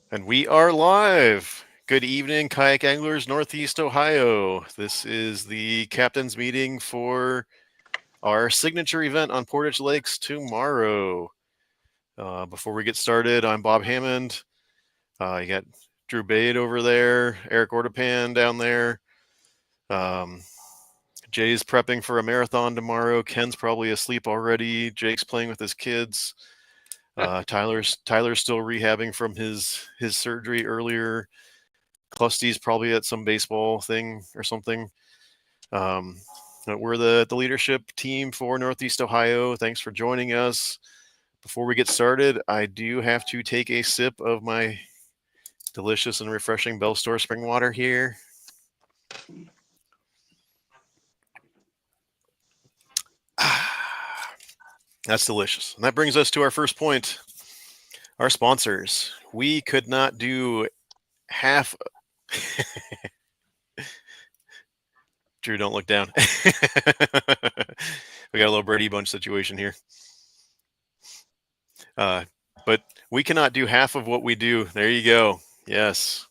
And we are live. Good evening, kayak anglers, Northeast Ohio. This is the captain's meeting for our signature event on Portage Lakes tomorrow. Before we get started, I'm Bob Hammond. You got Drew Bade over there, Eric Ortepan down there. Jay's prepping for a marathon tomorrow. Ken's probably asleep already. Jake's playing with his kids. Tyler's still rehabbing from his surgery earlier. Clusty's probably at some baseball thing or something. We're the leadership team for Northeast Ohio. Thanks for joining us. Before we get started, I do have to take a sip of my delicious and refreshing Bell Store spring water here. That's delicious. And that brings us to our first point. Our sponsors. We could not do half. Drew, don't look down. We got a little Brady Bunch situation here. But we cannot do half of what we do. There you go. Yes.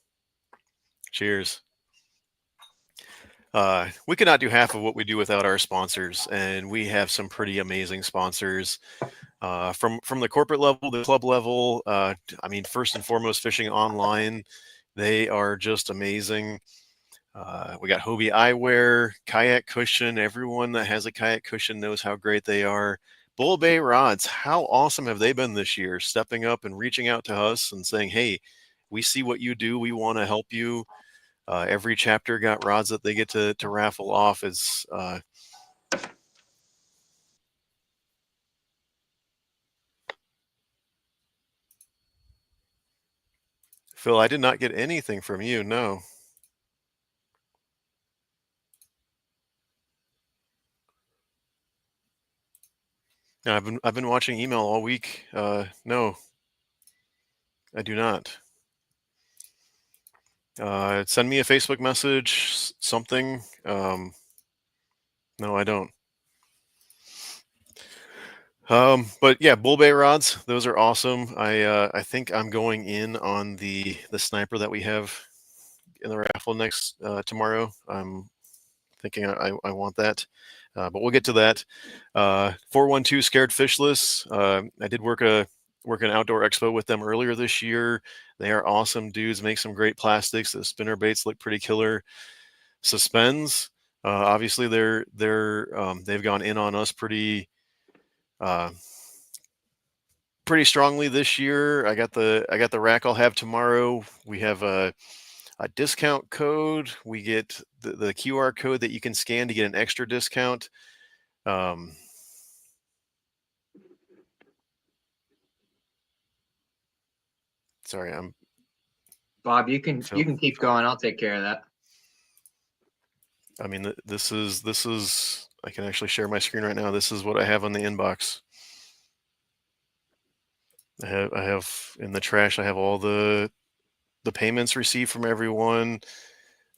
Cheers. We cannot do half of what we do without our sponsors, and we have some pretty amazing sponsors. From the corporate level, the club level. First and foremost, Fishing Online. They are just amazing. We got Hobie Eyewear, Kayak Cushion. Everyone that has a kayak cushion knows how great they are. Bull Bay Rods, how awesome have they been this year, stepping up and reaching out to us and saying, hey, we see what you do. We want to help you. Every chapter got rods that they get to raffle off. Phil, I did not get anything from you. No. No, I've been watching email all week. No, I do not. Send me a Facebook message, something. No, I don't. But yeah, Bull Bay rods, those are awesome. I think I'm going in on the sniper that we have in the raffle next tomorrow. I'm thinking I want that. But we'll get to that. 412 Scared Fishless. I did work an outdoor expo with them earlier this year. They are awesome dudes, make some great plastics. The spinner baits look pretty killer. Suspends. Obviously, they've gone in on us pretty strongly this year. I got the rack I'll have tomorrow. We have a discount code. We get the QR code that you can scan to get an extra discount. Sorry, Bob, you can keep going. I'll take care of that. I mean, this is. I can actually share my screen right now. This is what I have on the inbox. I have in the trash. I have all the payments received from everyone.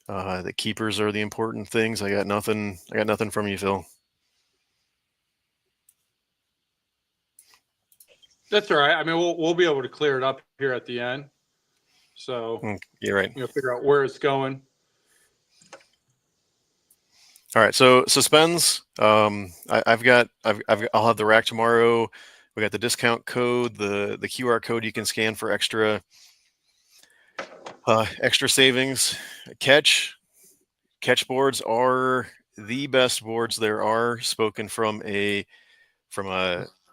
The keepers are the important things. I got nothing from you, Phil. That's all right. I mean, we'll be able to clear it up here at the end. So you're right. Figure out where it's going. All right. So suspends. I'll have the rack tomorrow. We got the discount code, the QR code you can scan for extra savings. Catch boards are the best boards there are, spoken from a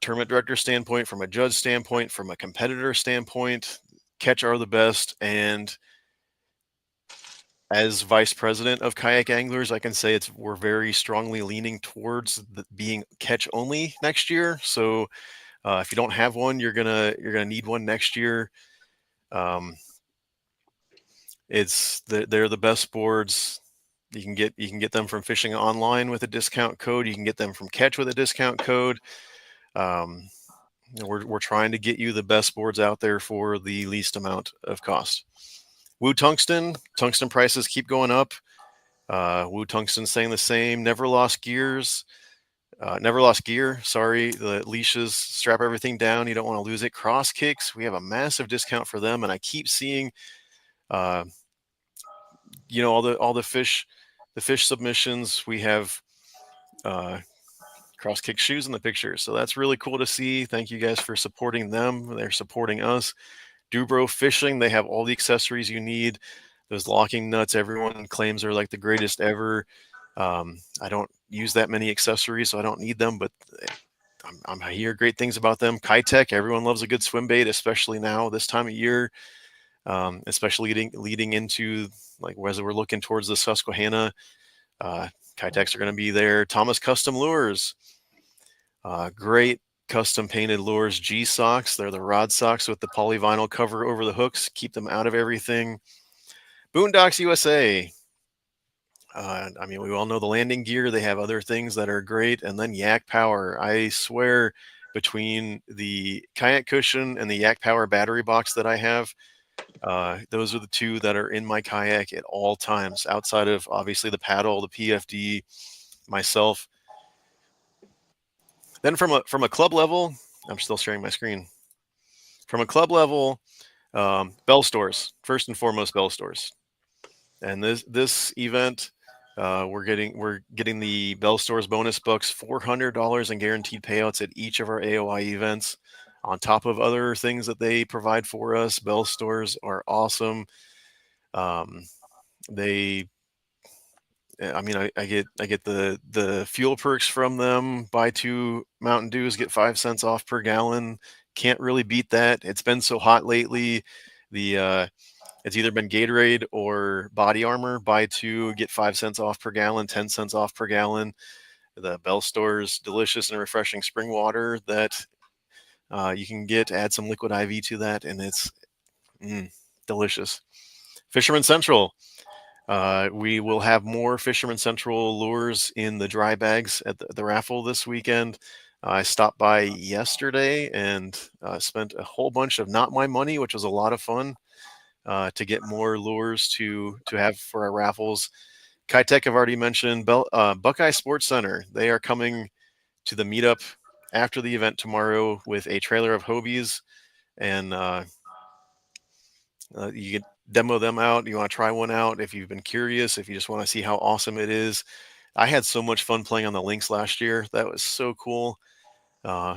tournament director standpoint, from a judge standpoint, from a competitor standpoint. Catch are the best. And as vice president of kayak anglers, I can say we're very strongly leaning towards being catch only next year. So if you don't have one, you're gonna need one next year. They're the best boards. You can get them from Fishing Online with a discount code. You can get them from Catch with a discount code. We're trying to get you the best boards out there for the least amount of cost. Woo Tungsten prices keep going up. Woo Tungsten staying the same. Never Lost Gears. Never lost gear. Sorry, the leashes strap everything down. You don't want to lose it. Cross kicks, we have a massive discount for them, and I keep seeing, all the fish submissions. We have cross kick shoes in the picture, so that's really cool to see. Thank you guys for supporting them. They're supporting us. Dubro Fishing, they have all the accessories you need. Those locking nuts everyone claims are like the greatest ever. I don't use that many accessories, so I don't need them, but I hear great things about them. Kitech, everyone loves a good swim bait, especially now this time of year, especially leading into, like, as we're looking towards the Susquehanna. Kitechs are going to be there. Thomas Custom Lures, great custom painted lures. G socks, they're the rod socks with the polyvinyl cover over the hooks, keep them out of everything. Boondocks USA, we all know the landing gear. They have other things that are great. And then Yak Power. I swear, between the kayak cushion and the Yak Power battery box that I have, those are the two that are in my kayak at all times, outside of obviously the paddle, the PFD, myself. Then from a club level, I'm still sharing my screen. From a club level, Bell Stores, first and foremost, Bell Stores. And this event, we're getting the Bell Stores bonus books, $400 in guaranteed payouts at each of our AoY events, on top of other things that they provide for us. Bell Stores are awesome. I get the fuel perks from them. Buy 2 Mountain Dews, get 5 cents off per gallon. Can't really beat that. It's been so hot lately. It's either been Gatorade or Body Armor. Buy 2, get 5 cents off per gallon, 10 cents off per gallon. The Bell Stores delicious and refreshing spring water that you can add some liquid IV to that, and it's delicious. Fisherman Central. We will have more Fisherman Central lures in the dry bags at the raffle this weekend. I stopped by yesterday and spent a whole bunch of not my money, which was a lot of fun, to get more lures to have for our raffles. Kitech, I've already mentioned. Buckeye Sports Center, they are coming to the meetup after the event tomorrow with a trailer of Hobies, and you can demo them out. You want to try one out if you've been curious, if you just want to see how awesome it is. I had so much fun playing on the Lynx last year. That was so cool.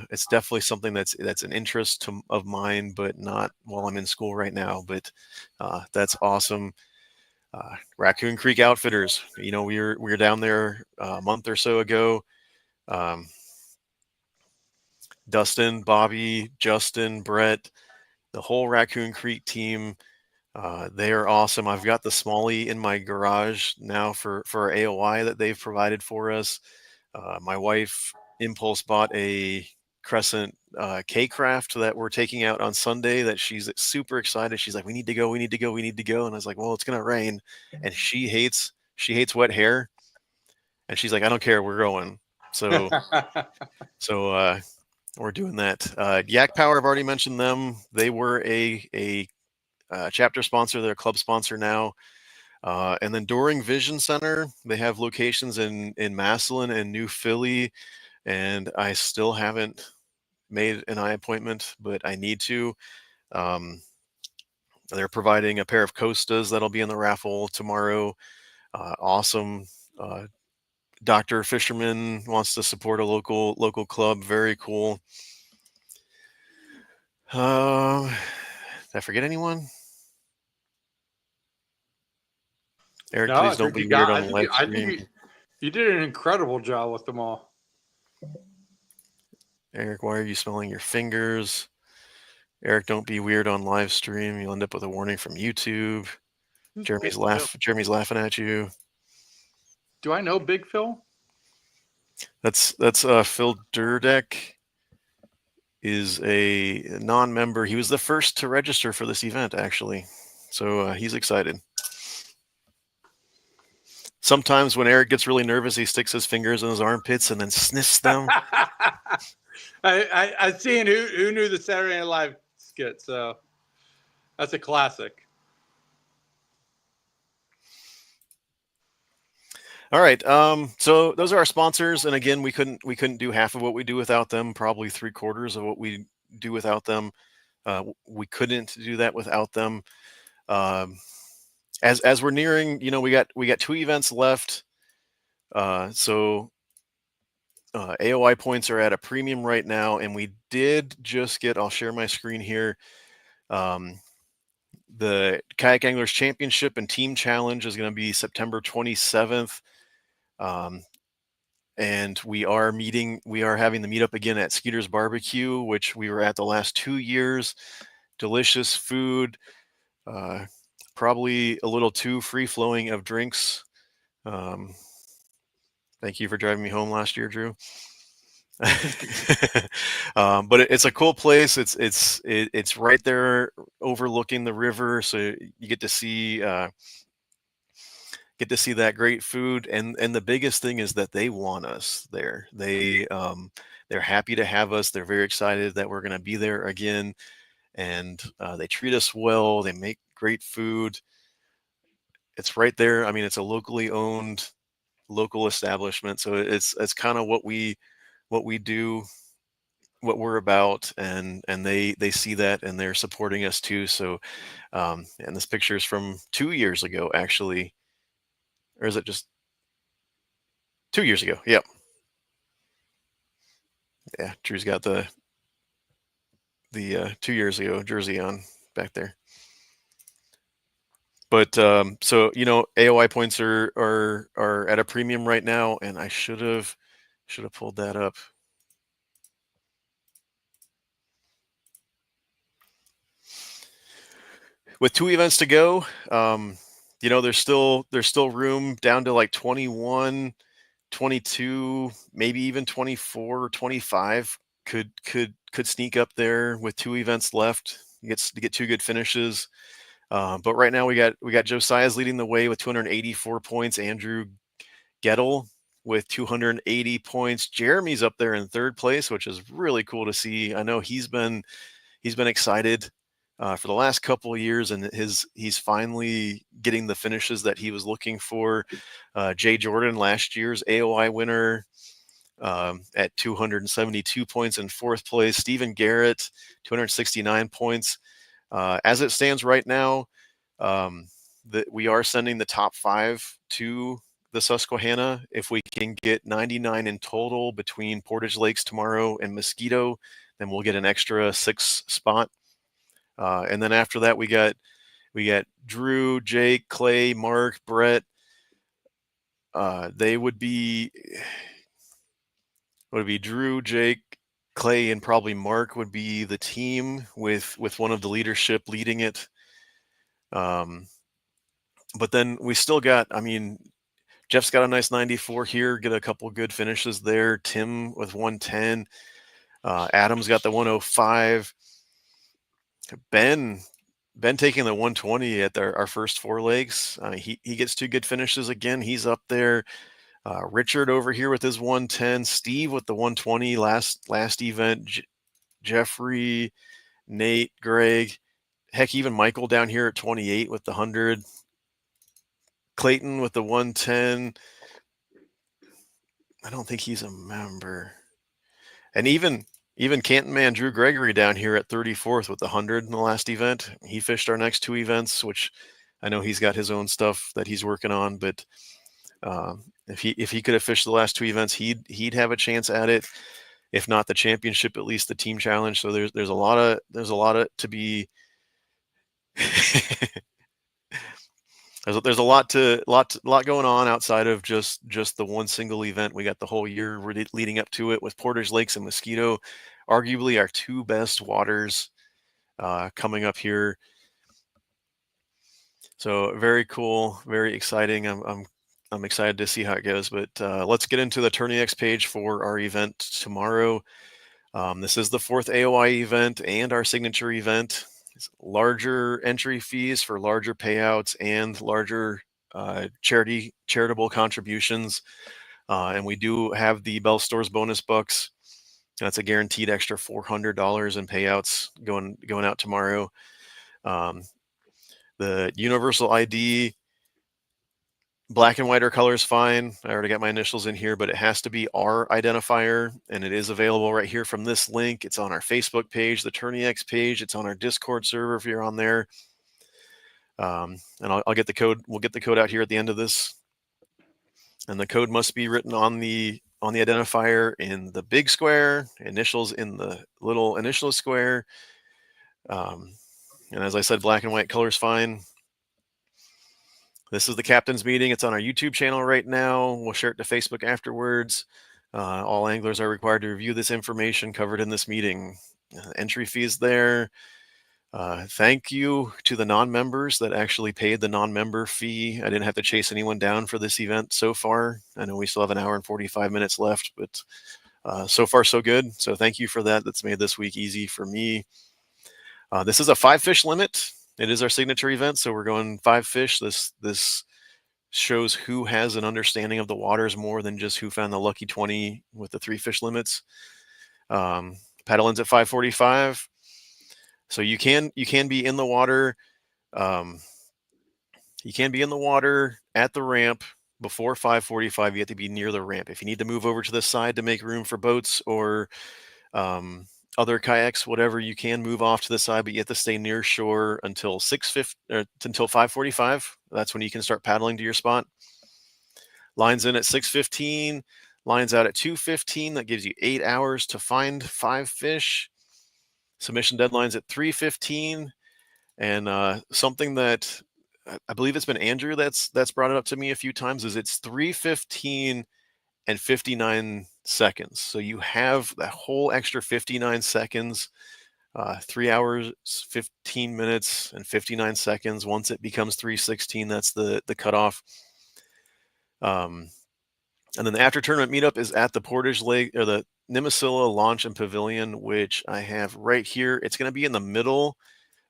It's definitely something that's an interest of mine, but not while I'm in school right now. But that's awesome. Raccoon Creek Outfitters. We were down there a month or so ago. Dustin, Bobby, Justin, Brett, the whole Raccoon Creek team. They are awesome. I've got the Smallie in my garage now for AoY that they've provided for us. My wife impulse bought a Crescent K-Craft that we're taking out on Sunday that she's super excited. She's like, we need to go. And I was like, well, it's going to rain. And she hates wet hair. And she's like, I don't care. We're going. So we're doing that. Yak Power, I've already mentioned them. They were a chapter sponsor. They're a club sponsor now. And then Doring Vision Center, they have locations in Massillon and New Philly. And I still haven't made an eye appointment, but I need to. They're providing a pair of Costas that'll be in the raffle tomorrow. Awesome. Dr. Fisherman wants to support a local club. Very cool. Did I forget anyone? Eric, No, please don't be weird on the live I stream. think you did an incredible job with them all. Eric, why are you smelling your fingers? Eric, don't be weird on live stream. You'll end up with a warning from YouTube. Jeremy's laughing at you. Do I know Big Phil? That's Phil Durdek is a non-member. He was the first to register for this event, actually. So he's excited. Sometimes when Eric gets really nervous, he sticks his fingers in his armpits and then sniffs them. I seen who knew the Saturday Night Live skit, so that's a classic. All right. So those are our sponsors, and again, we couldn't do half of what we do without them. Probably 3/4 of what we do without them. We couldn't do that without them. Um, as we're nearing, we got 2 events left. So AoY points are at a premium right now, and we did just get. I'll share my screen here. Um, the Kayak Anglers Championship and Team Challenge is going to be September 27th. And we are having the meetup again at Skeeter's Barbecue, which we were at the last 2 years. Delicious food, probably a little too free flowing of drinks. Thank you for driving me home last year, Drew. But it's a cool place. It's right there overlooking the river, so you get to see that great food, and the biggest thing is that they want us there. They're happy to have us. They're very excited that we're going to be there again, and they treat us well. They make great food. It's right there. I mean, it's a locally owned local establishment, so it's kind of what we do, what we're about, and they see that, and they're supporting us too. So and this picture is from 2 years ago, actually. Or is it just 2 years ago? Yep. Yeah, Drew's got the 2 years ago jersey on back there. But so AoY points are at a premium right now, and I should have pulled that up. With 2 events to go, there's still room down to like 21, 22, maybe even 24 or 25 could sneak up there with 2 events left. Get 2 good finishes. But right now we got Josiah's leading the way with 284 points. Andrew Gettle with 280 points. Jeremy's up there in 3rd place, which is really cool to see. I know he's been excited for the last couple of years, and he's finally getting the finishes that he was looking for. Jay Jordan, last year's AoY winner, at 272 points in 4th place. Stephen Garrett, 269 points. As it stands right now, we are sending the top 5 to the Susquehanna. If we can get 99 in total between Portage Lakes tomorrow and Mosquito, then we'll get an extra 6 spot. And then after that, we got Drew, Jake, Clay, Mark, Brett. They would be Drew, Jake, Clay, and probably Mark would be the team with one of the leadership leading it. But then we still got, Jeff's got a nice 94 here, get a couple good finishes there. Tim with 110. Adam's got the 105. Ben taking the 120 at our first 4 legs. He gets 2 good finishes again. He's up there. Richard over here with his 110. Steve with the 120 last event. Jeffrey, Nate, Greg. Heck, even Michael down here at 28 with the 100. Clayton with the 110. I don't think he's a member. And even Canton man Drew Gregory down here at 34th with the 100 in the last event. He fished our next 2 events, which I know he's got his own stuff that he's working on. But if he could have fished the last 2 events, he'd have a chance at it. If not the championship, at least the team challenge. So there's a lot of to be. There's a lot going on outside of just the one single event. We got the whole year leading up to it with Portage Lakes and Mosquito, arguably our 2 best waters coming up here. So very cool, very exciting. I'm excited to see how it goes. But let's get into the TourneyX page for our event tomorrow. This is the 4th AoY event and our signature event. Larger entry fees for larger payouts and larger charitable contributions. And we do have the Bell Stores bonus bucks. That's a guaranteed extra $400 in payouts going out tomorrow. The Universal ID Black and white or color is fine. I already got my initials in here, but it has to be our identifier, and it is available right here from this link. It's on our Facebook page, the TourneyX page. It's on our Discord server if you're on there. And I'll get the code. We'll get the code out here at the end of this. And the code must be written on the identifier in the big square, initials in the little initial square. And as I said, black and white color is fine. This is the captain's meeting. It's on our YouTube channel right now. We'll share it to Facebook afterwards. All anglers are required to review this information covered in this meeting. Entry fees there. Thank you to the non-members that actually paid the non-member fee. I didn't have to chase anyone down for this event so far. I know we still have an hour and 45 minutes left, but so far so good. So thank you for that. That's made this week easy for me. This is a 5 fish limit. It is our signature event, so we're going 5 fish. This shows who has an understanding of the waters more than just who found the lucky 20 with the 3 fish limits. Paddle ends at 5:45, so you can be in the water. You can be in the water at the ramp before 5:45. You have to be near the ramp. If you need to move over to the side to make room for boats or other kayaks, whatever, you can move off to the side, but you have to stay near shore until 5:45. That's when you can start paddling to your spot. Lines in at 6:15, lines out at 2:15. That gives you 8 hours to find 5 fish. Submission deadline's at 3:15. And something that I believe it's been Andrew that's brought it up to me a few times is it's 3:15 and 59 seconds. So you have that whole extra 59 seconds, 3 hours, 15 minutes, and 59 seconds. Once it becomes 3:16, that's the cutoff. And then the after tournament meetup is at the Portage Lake or the Nimisila Launch and Pavilion, which I have right here. It's going to be in the middle.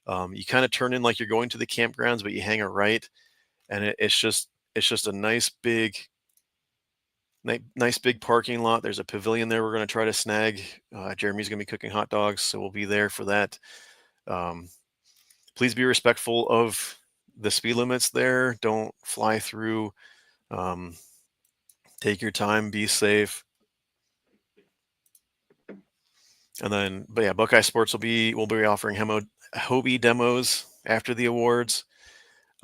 You kind of turn in like you're going to the campgrounds, but you hang a right, and it's just a nice big parking lot. There's a pavilion there we're going to try to snag. Jeremy's going to be cooking hot dogs, so we'll be there for that. Please be respectful of the speed limits there. Don't fly through. Take your time, be safe. And then, but yeah, Buckeye Sports we'll be offering Hobie demos after the awards.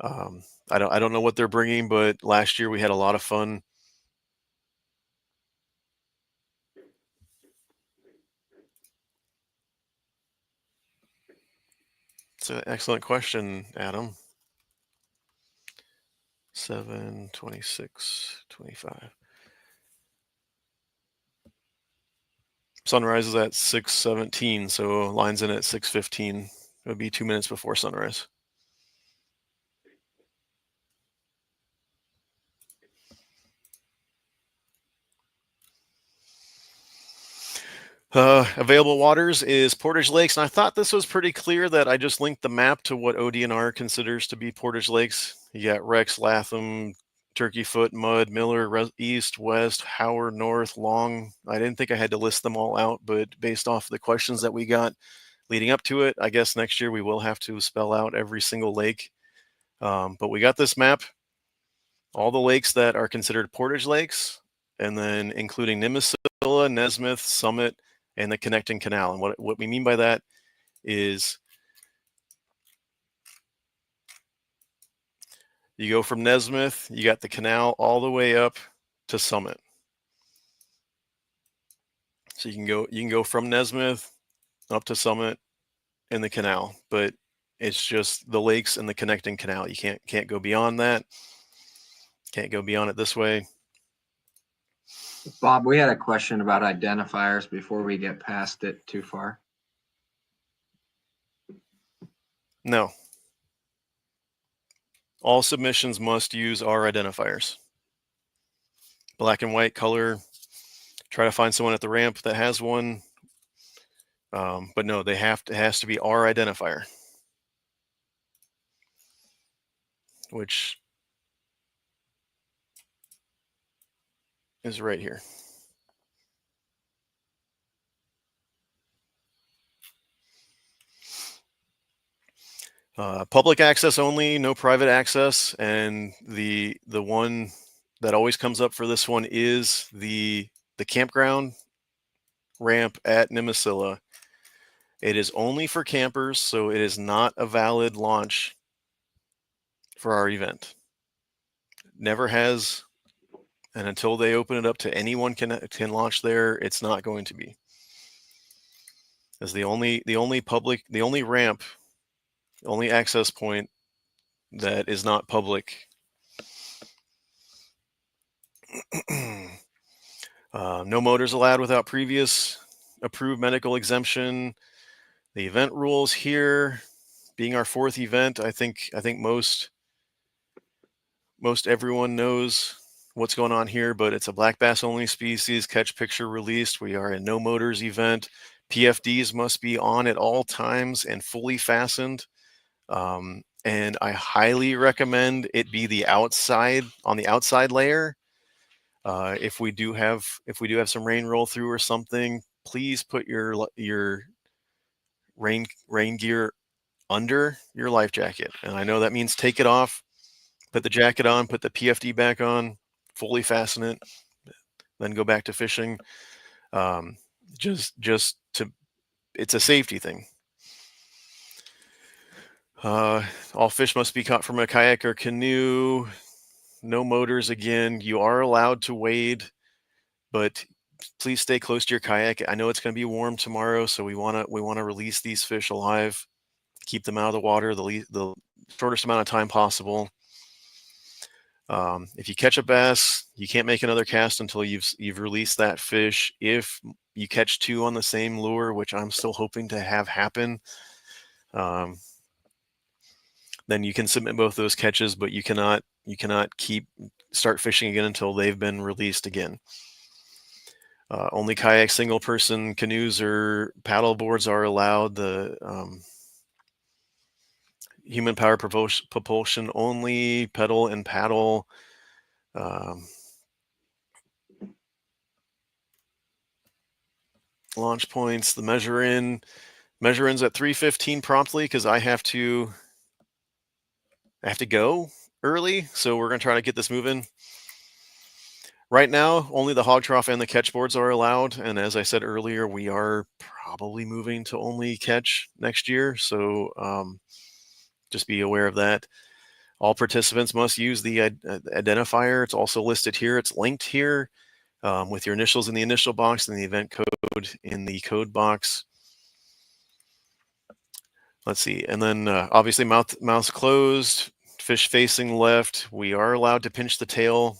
I don't know what they're bringing, but last year we had a lot of fun. It's an excellent question, Adam. 7, 26, 25. Sunrise is at 6:17, so lines in at 6:15. It would be 2 minutes before sunrise. Available waters is Portage Lakes, and I thought this was pretty clear that I just linked the map to what ODNR considers to be Portage Lakes. You got Rex, Latham, Turkey Foot, Mud, Miller, East, West, Howard, North, Long. I didn't think I had to list them all out, but based off the questions that we got leading up to it, I guess next year we will have to spell out every single lake. But we got this map, all the lakes that are considered Portage Lakes, and then including Nimisila, Nesmith, Summit, and the connecting canal. And what we mean by that is you go from Nesmith, you got the canal all the way up to Summit. So you can go from Nesmith up to Summit in the canal, but it's just the lakes and the connecting canal. You can't go beyond that. Can't go beyond it this way. Bob, we had a question about identifiers before we get past it too far. No. All submissions must use our identifiers. Black and white color. Try to find someone at the ramp that has one. But no, it has to be our identifier, which is right here. Public access only, no private access. And the one that always comes up for this one is the campground ramp at Nimisila. It is only for campers, so it is not a valid launch for our event. Never has, and until they open it up to anyone can launch there, it's not going to be. As the only ramp, only access point that is not public. No motors allowed without previous approved medical exemption. The event rules here, being our 4th event, I think most everyone knows what's going on here, but it's a black bass only species, catch picture released. We are a no motors event. PFDs must be on at all times and fully fastened. And I highly recommend it be on the outside layer. If we do have some rain roll through or something, please put your rain gear under your life jacket. And I know that means take it off, put the jacket on, put the PFD back on, fully fasten it, then go back to fishing. It's a safety thing. All fish must be caught from a kayak or canoe. No motors again. You are allowed to wade, but please stay close to your kayak. I know it's going to be warm tomorrow, so we want to release these fish alive, keep them out of the water the shortest amount of time possible. If you catch a bass, you can't make another cast until you've released that fish. If you catch 2 on the same lure, which I'm still hoping to have happen, then you can submit both those catches, but you cannot start fishing again until they've been released again. Only kayak, single person canoes or paddle boards are allowed. The human power propulsion only, pedal and paddle. Launch points, the measure ins at 3:15 promptly, because I have to go early, so we're going to try to get this moving. Right now, only the hog trough and the catch boards are allowed, and as I said earlier, we are probably moving to only catch next year, so just be aware of that. All participants must use the identifier. It's also listed here. It's linked here with your initials in the initial box and the event code in the code box. Let's see. And then obviously mouth closed, fish facing left. We are allowed to pinch the tail.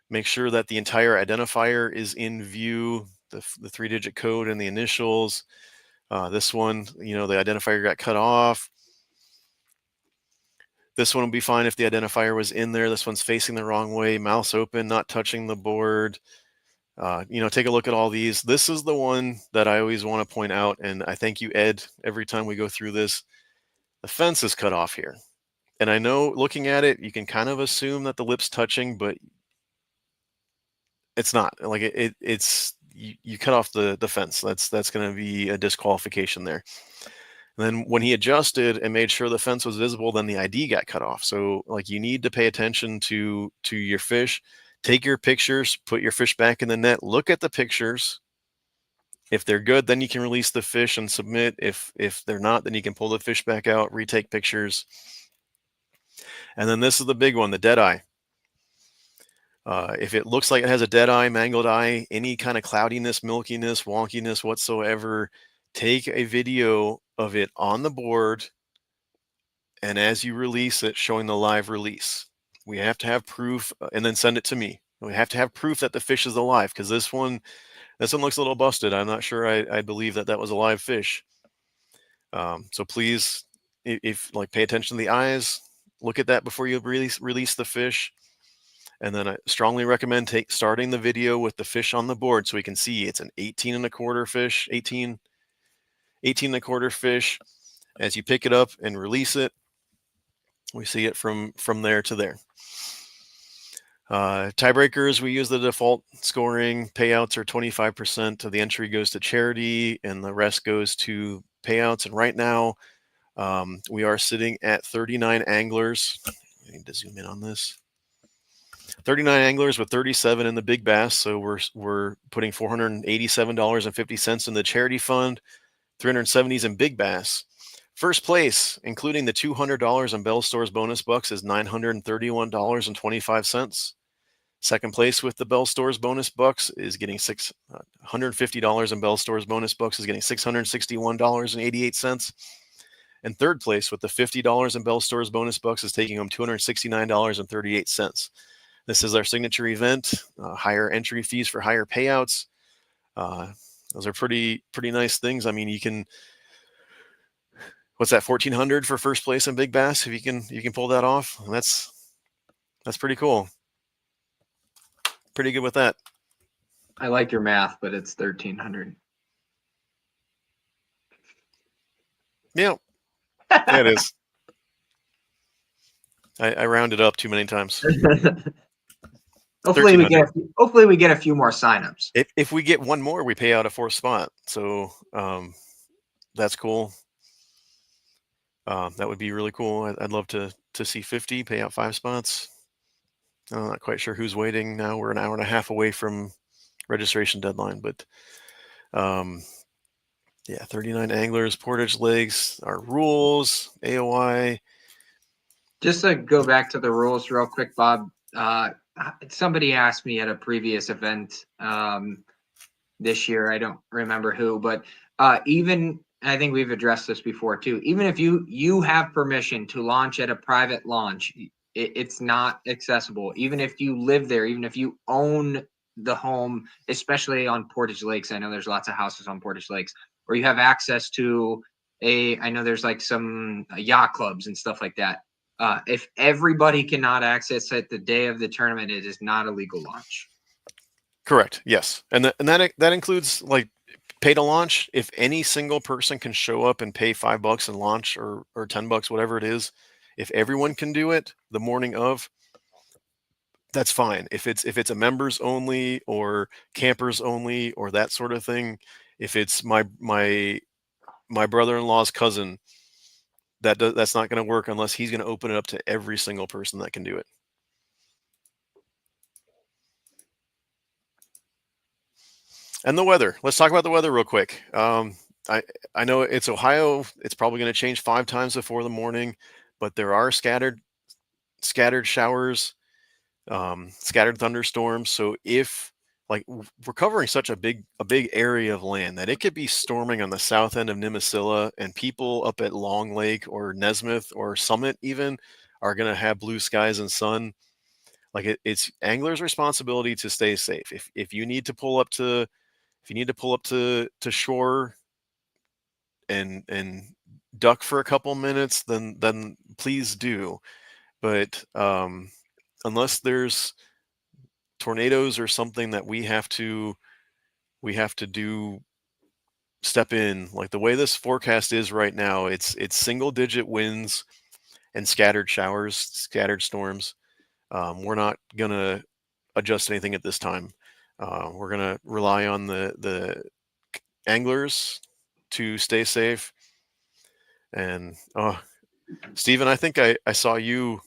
Make sure that the entire identifier is in view, the 3-digit code and the initials. This one, the identifier got cut off. This one will be fine if the identifier was in there. This one's facing the wrong way, mouth open, not touching the board. Take a look at all these. This is the one that I always want to point out, and I thank you, Ed, every time we go through this. The fence is cut off here. And I know looking at it, you can kind of assume that the lip's touching, but it's not. Like it's you cut off the fence. That's going to be a disqualification there. And then when he adjusted and made sure the fence was visible, then the ID got cut off. So like you need to pay attention to your fish. Take your pictures, put your fish back in the net, look at the pictures. If they're good, then you can release the fish and submit. If they're not, then you can pull the fish back out, retake pictures. And then this is the big one, the dead eye. If it looks like it has a dead eye, mangled eye, any kind of cloudiness, milkiness, wonkiness whatsoever, take a video of it on the board, and as you release it, showing the live release. We have to have proof, and then send it to me. We have to have proof that the fish is alive, because this one looks a little busted. I'm not sure I believe that was a live fish. So please, if pay attention to the eyes, look at that before you release the fish. And then I strongly recommend starting the video with the fish on the board, so we can see it's an 18 1/4 fish, 18 1/4 fish. As you pick it up and release it, we see it from there to there. Tiebreakers, we use the default scoring. Payouts are 25% of the entry goes to charity, and the rest goes to payouts. And right now, We are sitting at 39 anglers. I need to zoom in on this. 39 anglers with 37 in the big bass. So we're putting $487.50 in the charity fund, 370s in big bass. First place, including the $200 on Bell Stores bonus bucks, is $931.25. Second place with the Bell Stores bonus bucks is getting $150 in Bell Stores bonus bucks is getting $661.88. And third place with the $50 in Bell Stores bonus bucks is taking home $269.38. This is our signature event. Higher entry fees for higher payouts. Those are pretty nice things. I mean, you can. What's that? 1,400 for first place in big bass. If you can pull that off, that's pretty cool. Pretty good with that. I like your math, but it's 1,300. Yeah, it is. I rounded up too many times. Hopefully we get a few more signups. If we get one more, we pay out a fourth spot. So that's cool. That would be really cool. I'd love to see 50, pay out 5 spots. I'm not quite sure who's waiting now. We're an hour and a half away from registration deadline, but yeah, 39 anglers, Portage Lakes, our rules, AoY. Just to go back to the rules real quick, Bob. Somebody asked me at a previous event this year. I don't remember who, but even I think we've addressed this before too. Even if you have permission to launch at a private launch, it's not accessible. Even if you live there, even if you own the home, especially on Portage Lakes. I know there's lots of houses on Portage Lakes, or you have access to I know there's like some yacht clubs and stuff like that. If everybody cannot access it the day of the tournament, it is not a legal launch. Correct. Yes, and that includes like pay to launch. If any single person can show up and pay $5 and launch, or $10, whatever it is, if everyone can do it the morning of, that's fine. If it's a members only or campers only or that sort of thing, if it's my brother-in-law's cousin, that's not going to work unless he's going to open it up to every single person that can do it. And the weather. Let's talk about the weather real quick. I know it's Ohio. It's probably going to change 5 times before the morning, but there are scattered showers, scattered thunderstorms. So if we're covering such a big area of land that it could be storming on the south end of Nimisila, and people up at Long Lake or Nesmith or Summit even are going to have blue skies and sun. Like it's anglers' responsibility to stay safe. If you need to pull up to shore and duck for a couple minutes, then please do. But unless there's tornadoes or something that we have to step in, like the way this forecast is right now, it's single digit winds and scattered showers, scattered storms. We're not gonna adjust anything at this time. We're gonna rely on the anglers to stay safe. And Stephen, I think I saw you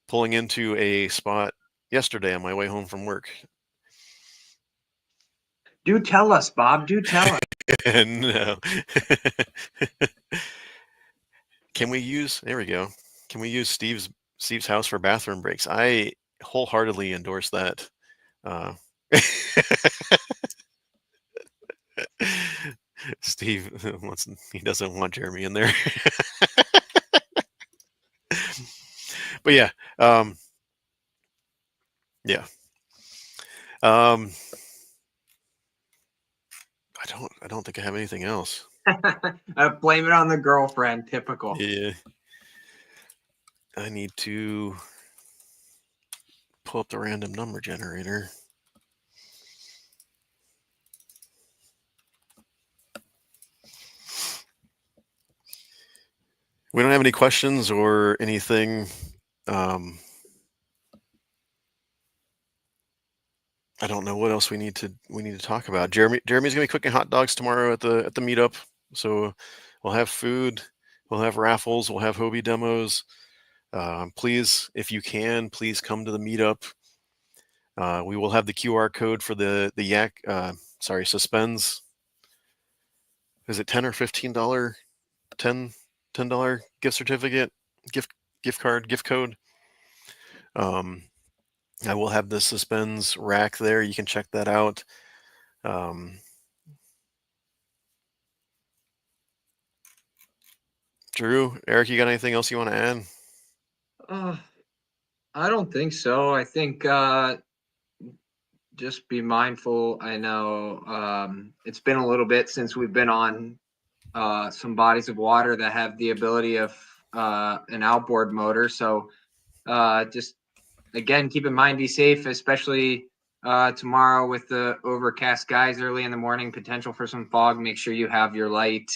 pulling into a spot yesterday on my way home from work. Do tell us, Bob. Do tell us. No. There we go. Can we use Steve's house for bathroom breaks? I wholeheartedly endorse that. Steve he doesn't want Jeremy in there. But yeah. Yeah. I don't think I have anything else. Blame it on the girlfriend. Typical. Yeah. I need to pull up the random number generator. We don't have any questions or anything. I don't know what else we need to talk about. Jeremy's gonna be cooking hot dogs tomorrow at the meetup, so we'll have food. We'll have raffles. We'll have Hobie demos. Please, if you can, please come to the meetup. We will have the QR code for the yak. Suspends. Is it $10 or $15? $10 gift certificate, gift code. I will have the Suspends rack there. You can check that out. Drew, Eric, you got anything else you want to add? I don't think so. I think just be mindful. I know it's been a little bit since we've been on some bodies of water that have the ability of an outboard motor. So just again, keep in mind, be safe, especially tomorrow with the overcast skies early in the morning, potential for some fog. Make sure you have your light.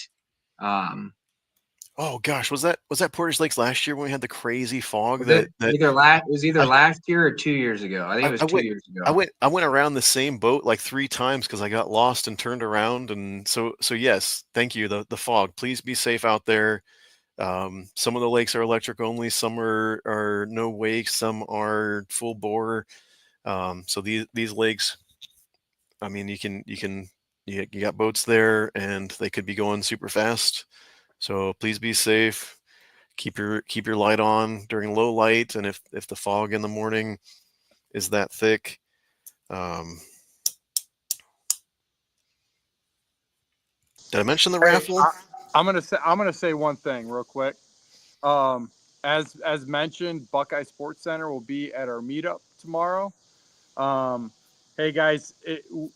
Oh gosh, was that Portage Lakes last year when we had the crazy fog? It was either last year or 2 years ago. I think it was 2 years ago. I went around the same boat like 3 times because I got lost and turned around. And so yes, thank you. The fog. Please be safe out there. Some of the lakes are electric only. Some are no wake. Some are full bore. So these lakes, I mean, you got boats there, and they could be going super fast. So please be safe. Keep your light on during low light, and if the fog in the morning is that thick. Did I mention the raffle? I'm gonna say one thing real quick. As mentioned, Buckeye Sports Center will be at our meetup tomorrow. Hey guys,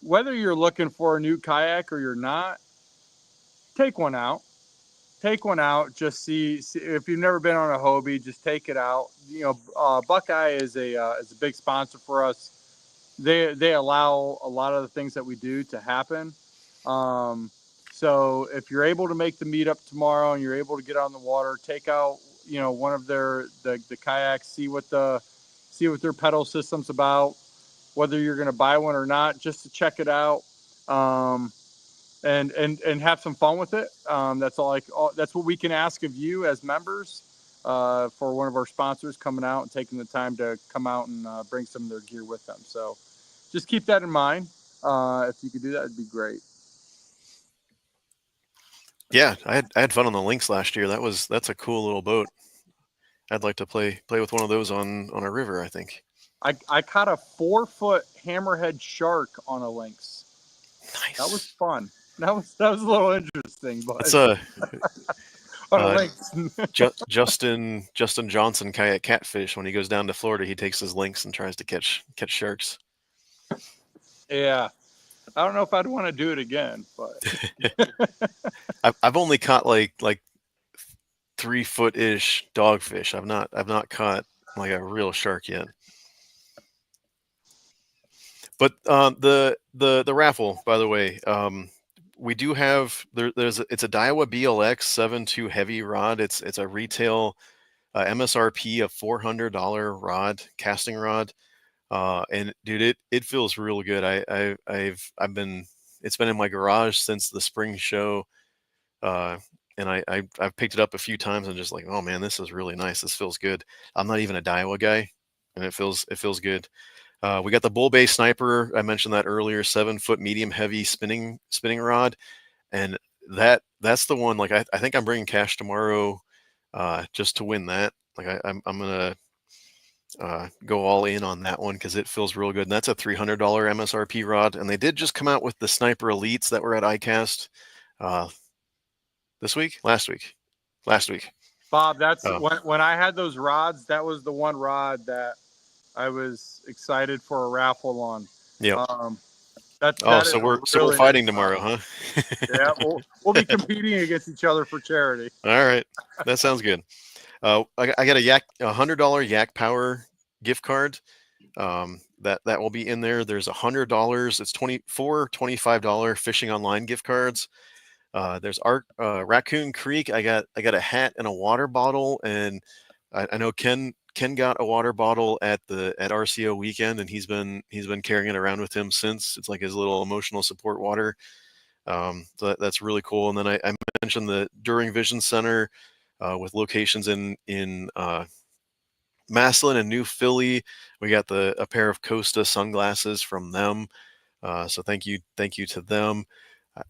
whether you're looking for a new kayak or you're not, take one out. Take one out. Just see if you've never been on a Hobie, just take it out. You know, Buckeye is a big sponsor for us. They allow a lot of the things that we do to happen. So if you're able to make the meetup tomorrow and you're able to get on the water, take out, you know, one of the kayaks, see what their pedal system's about, whether you're going to buy one or not, just to check it out, and have some fun with it. That's what we can ask of you as members, for one of our sponsors coming out and taking the time to come out and bring some of their gear with them. So just keep that in mind. If you could do that, it'd be great. Yeah, I had fun on the Lynx last year. That's a cool little boat. I'd like to play with one of those on a river, I think. I caught a 4-foot hammerhead shark on a Lynx. Nice. That was fun. That was a little interesting, but it's on a Lynx. Justin Johnson kayak catfish. When he goes down to Florida, he takes his Lynx and tries to catch sharks. Yeah. I don't know if I'd want to do it again, but I've only caught like 3-foot-ish dogfish. I've not caught like a real shark yet. But the raffle, by the way, we do have it's a Daiwa BLX 7.2 heavy rod. It's a retail MSRP of $400 rod, casting rod. And dude, it feels real good. It's been in my garage since the spring show. And I've picked it up a few times and just like, oh man, this is really nice. This feels good. I'm not even a Daiwa guy, and it feels good. We got the Bull Bay Sniper. I mentioned that earlier, 7-foot medium heavy spinning rod. And that's the one, like, I think I'm bringing cash tomorrow, just to win that. Like I'm going to go all in on that one, cause it feels real good. And that's a $300 MSRP rod. And they did just come out with the Sniper Elites that were at ICAST, last week. Bob, that's when I had those rods, that was the one rod that I was excited for a raffle on. Yeah. So we're fighting tomorrow, huh? Yeah, we'll be competing against each other for charity. All right, that sounds good. I got a $100 Yak Power gift card. That will be in there. There's $100. It's $25 fishing online gift cards. There's Raccoon Creek. I got a hat and a water bottle, and I know Ken got a water bottle at RCO weekend, and he's been carrying it around with him since. It's like his little emotional support water. So that's really cool. And then I mentioned the During Vision Center. with locations in Maslin and New Philly. We got a pair of Costa sunglasses from them. So thank you to them.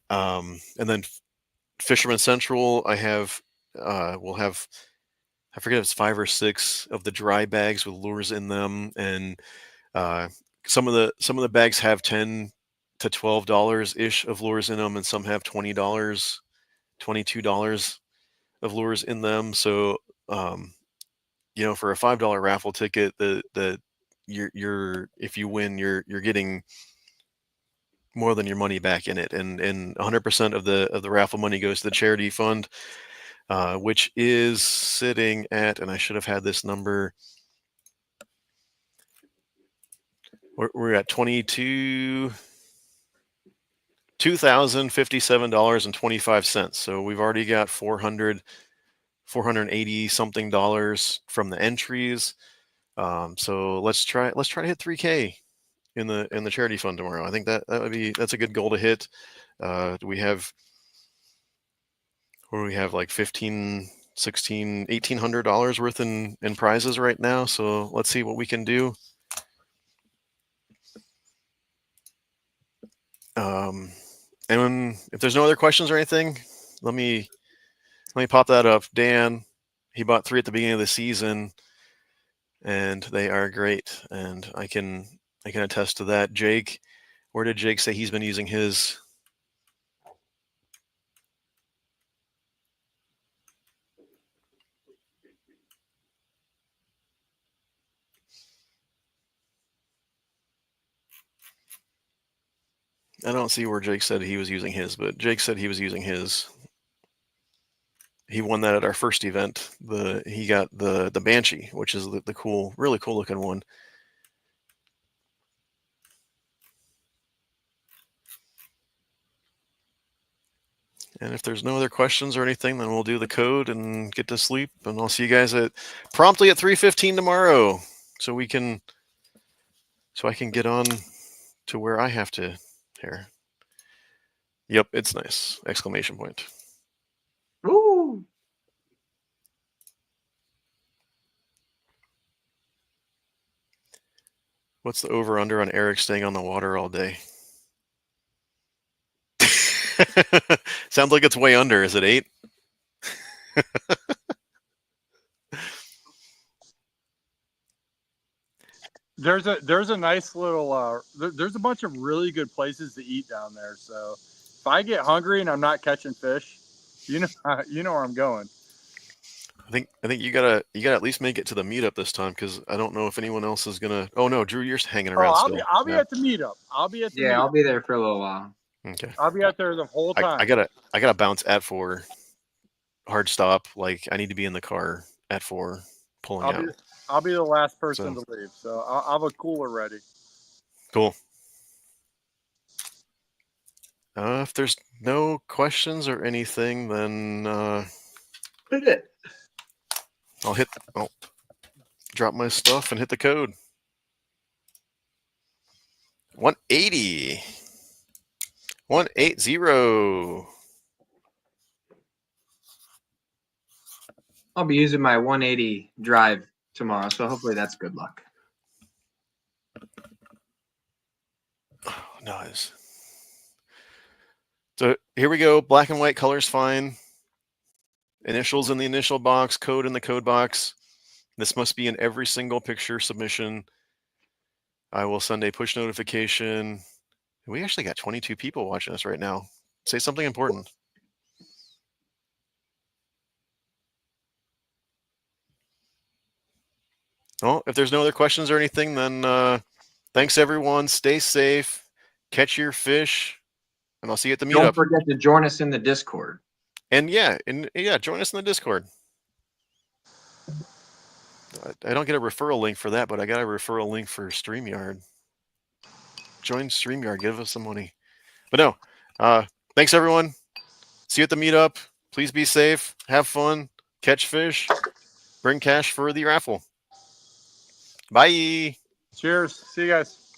And then Fisherman Central, we'll have, I forget if it's 5 or 6 of the dry bags with lures in them, and some of the bags have $10 to $12 ish of lures in them, and some have $20, $22 of lures in them. So for a $5 raffle ticket, you're if you win, you're getting more than your money back in it, and 100% of the raffle money goes to the charity fund, which is sitting at, and I should have had this number. We're at $2,057.25. So we've already got 480 something dollars from the entries. So let's try to hit 3K in the charity fund tomorrow. I think that's a good goal to hit. We have like $1,500, $1,600, $1,800 worth in prizes right now. So let's see what we can do. And if there's no other questions or anything, let me pop that up. Dan, he bought 3 at the beginning of the season, and they are great, and I can attest to that. Jake, where did Jake say he's been using his? I don't see where Jake said he was using his, but Jake said he was using his. He won that at our first event. He got the Banshee, which is the cool, really cool looking one. And if there's no other questions or anything, then we'll do the code and get to sleep. And I'll see you guys promptly at 3:15 tomorrow, so I can get on to where I have to here. Yep, it's nice! Exclamation point. Woo! What's the over under on Eric staying on the water all day? Sounds like it's way under. Is it 8? There's a nice little there's a bunch of really good places to eat down there. So if I get hungry and I'm not catching fish, you know where I'm going. I think you gotta at least make it to the meetup this time, because I don't know if anyone else is gonna. Oh no, Drew, you're hanging around still. I'll be at the meetup. I'll be at the meetup. I'll be there for a little while. Okay. I'll be out there the whole time. I gotta bounce at 4. Hard stop. Like, I need to be in the car at 4 pulling out. I'll be the last person to leave, so I'll have a cooler ready. Cool. If there's no questions or anything, then I'll drop my stuff and hit the code. 180. 180. I'll be using my 180 drive tomorrow, so hopefully that's good luck. Oh, nice. So here we go. Black and white color's fine. Initials in the initial box, code in the code box. This must be in every single picture submission. I will send a push notification. We actually got 22 people watching us right now. Say something important. Well, if there's no other questions or anything, then thanks everyone. Stay safe. Catch your fish, and I'll see you at the meetup. Don't forget to join us in the Discord. And yeah, join us in the Discord. I don't get a referral link for that, but I got a referral link for StreamYard. Join StreamYard, give us some money. But no, thanks everyone. See you at the meetup. Please be safe, have fun, catch fish, bring cash for the raffle. Bye. Cheers. See you guys.